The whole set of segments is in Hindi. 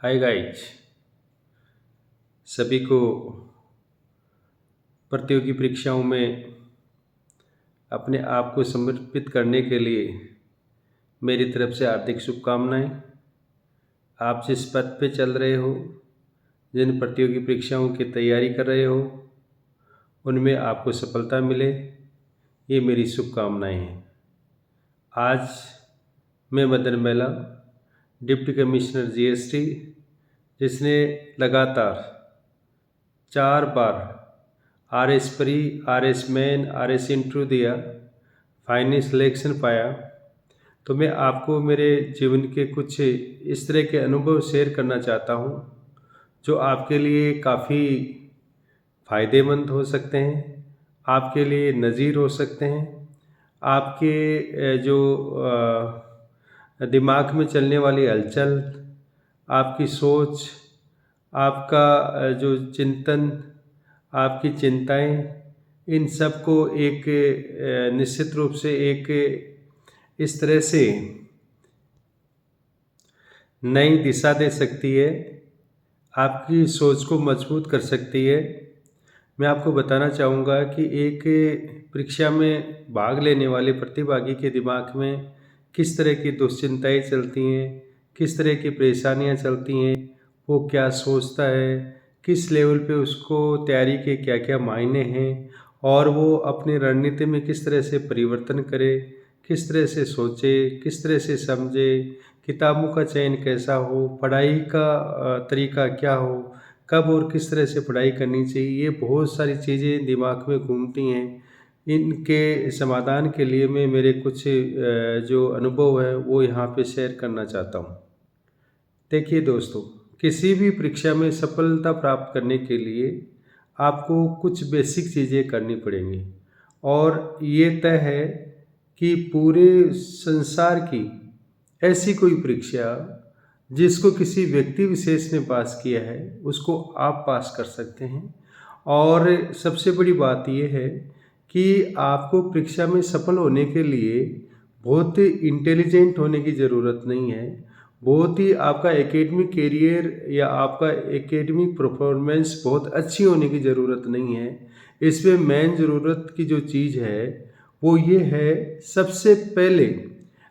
हाय गाइज, सभी को प्रतियोगी परीक्षाओं में अपने आप को समर्पित करने के लिए मेरी तरफ से हार्दिक शुभकामनाएं। आप जिस पथ पे चल रहे हो, जिन प्रतियोगी परीक्षाओं की तैयारी कर रहे हो, उनमें आपको सफलता मिले, ये मेरी शुभकामनाएं हैं। आज मैं Madan Mehla, deputy commissioner GST, जिसने लगातार 4 बार RS pre, RS main, RS interview दिया, फाइनल सिलेक्शन पाया, तो मैं आपको मेरे जीवन के कुछ इस तरह के अनुभव शेयर करना चाहता हूँ जो आपके लिए काफ़ी फ़ायदेमंद हो सकते हैं, आपके लिए नज़ीर हो सकते हैं। आपके जो दिमाग में चलने वाली हलचल, आपकी सोच, आपका जो चिंतन, आपकी चिंताएं, इन सब को एक निश्चित रूप से एक इस तरह से नई दिशा दे सकती है, आपकी सोच को मजबूत कर सकती है। मैं आपको बताना चाहूँगा कि एक परीक्षा में भाग लेने वाले प्रतिभागी के दिमाग में किस तरह की दुश्चिंताएं चलती हैं, किस तरह की परेशानियां चलती हैं, वो क्या सोचता है, किस लेवल पे उसको तैयारी के क्या क्या मायने हैं, और वो अपनी रणनीति में किस तरह से परिवर्तन करे, किस तरह से सोचे, किस तरह से समझे, किताबों का चयन कैसा हो, पढ़ाई का तरीका क्या हो, कब और किस तरह से पढ़ाई करनी चाहिए। ये बहुत सारी चीज़ें दिमाग में घूमती हैं। इनके समाधान के लिए मैं मेरे कुछ जो अनुभव है वो यहाँ पे शेयर करना चाहता हूँ। देखिए दोस्तों, किसी भी परीक्षा में सफलता प्राप्त करने के लिए आपको कुछ बेसिक चीज़ें करनी पड़ेंगी, और ये तय है कि पूरे संसार की ऐसी कोई परीक्षा जिसको किसी व्यक्ति विशेष ने पास किया है, उसको आप पास कर सकते हैं। और सबसे बड़ी बात यह है कि आपको परीक्षा में सफल होने के लिए बहुत इंटेलिजेंट होने की ज़रूरत नहीं है, बहुत ही आपका एकेडमिक कैरियर या आपका एकेडमिक परफॉर्मेंस बहुत अच्छी होने की ज़रूरत नहीं है। इसमें मेन ज़रूरत की जो चीज़ है वो ये है, सबसे पहले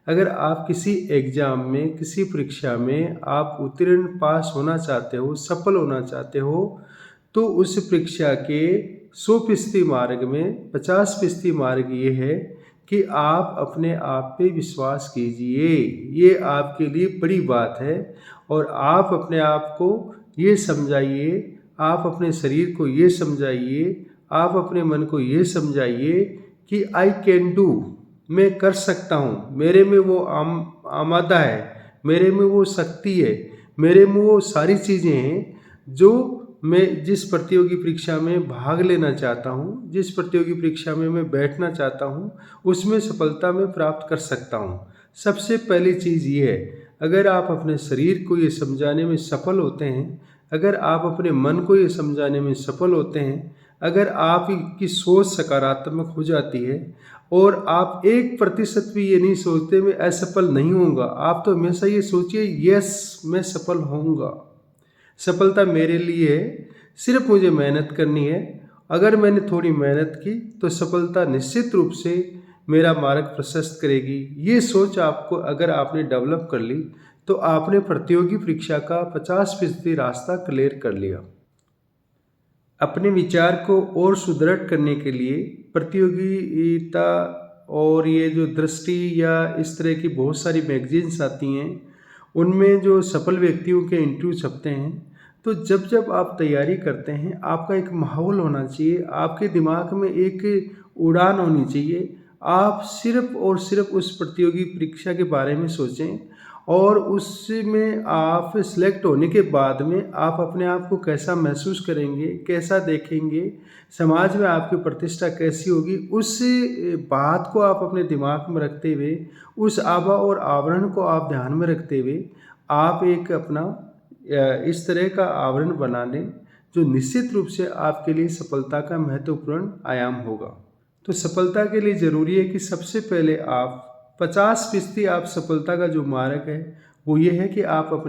अगर आप किसी एग्ज़ाम में, किसी परीक्षा में आप उत्तीर्ण पास होना चाहते हो, सफल होना चाहते हो, तो उस परीक्षा के 100% मार्क में 50% मार्क ये है कि आप अपने आप पे विश्वास कीजिए। ये आपके लिए बड़ी बात है, और आप अपने आप को ये समझाइए, आप अपने शरीर को ये समझाइए, आप अपने मन को ये समझाइए कि आई कैन डू, मैं कर सकता हूँ, मेरे में वो आमादा है, मेरे में वो शक्ति है, मेरे में वो सारी चीज़ें हैं जो मैं जिस प्रतियोगी परीक्षा में भाग लेना चाहता हूँ, जिस प्रतियोगी परीक्षा में मैं बैठना चाहता हूँ, उसमें सफलता मैं प्राप्त कर सकता हूँ। सबसे पहली चीज़ ये है, अगर आप अपने शरीर को ये समझाने में सफल होते हैं, अगर आप अपने मन को ये समझाने में सफल होते हैं, अगर आपकी सोच सकारात्मक हो जाती है और आप 1% भी ये नहीं सोचते मैं असफल नहीं होऊंगा, आप तो हमेशा ये सोचिए यस मैं सफल होऊंगा, सफलता मेरे लिए है, सिर्फ मुझे मेहनत करनी है। अगर मैंने थोड़ी मेहनत की तो सफलता निश्चित रूप से मेरा मार्ग प्रशस्त करेगी। ये सोच आपको अगर आपने डेवलप कर ली तो आपने प्रतियोगी परीक्षा का 50% रास्ता क्लियर कर लिया। अपने विचार को और सुदृढ़ करने के लिए प्रतियोगिता और ये जो दृष्टि या इस तरह की बहुत सारी मैगजीन्स आती हैं, उनमें जो सफल व्यक्तियों के इंटरव्यू छपते हैं, तो जब जब आप तैयारी करते हैं आपका एक माहौल होना चाहिए, आपके दिमाग में एक उड़ान होनी चाहिए। आप सिर्फ और सिर्फ उस प्रतियोगी परीक्षा के बारे में सोचें, और उसमें आप सिलेक्ट होने के बाद में आप अपने आप को कैसा महसूस करेंगे, कैसा देखेंगे, समाज में आपकी प्रतिष्ठा कैसी होगी, उस बात को आप अपने दिमाग में रखते हुए, उस आभा और आवरण को आप ध्यान में रखते हुए आप एक अपना इस तरह का आवरण बना लें जो निश्चित रूप से आपके लिए सफलता का महत्वपूर्ण आयाम होगा। तो सफलता के लिए ज़रूरी है कि सबसे पहले आप 50% आप सफलता का जो मार्ग है वो ये है कि आप अपने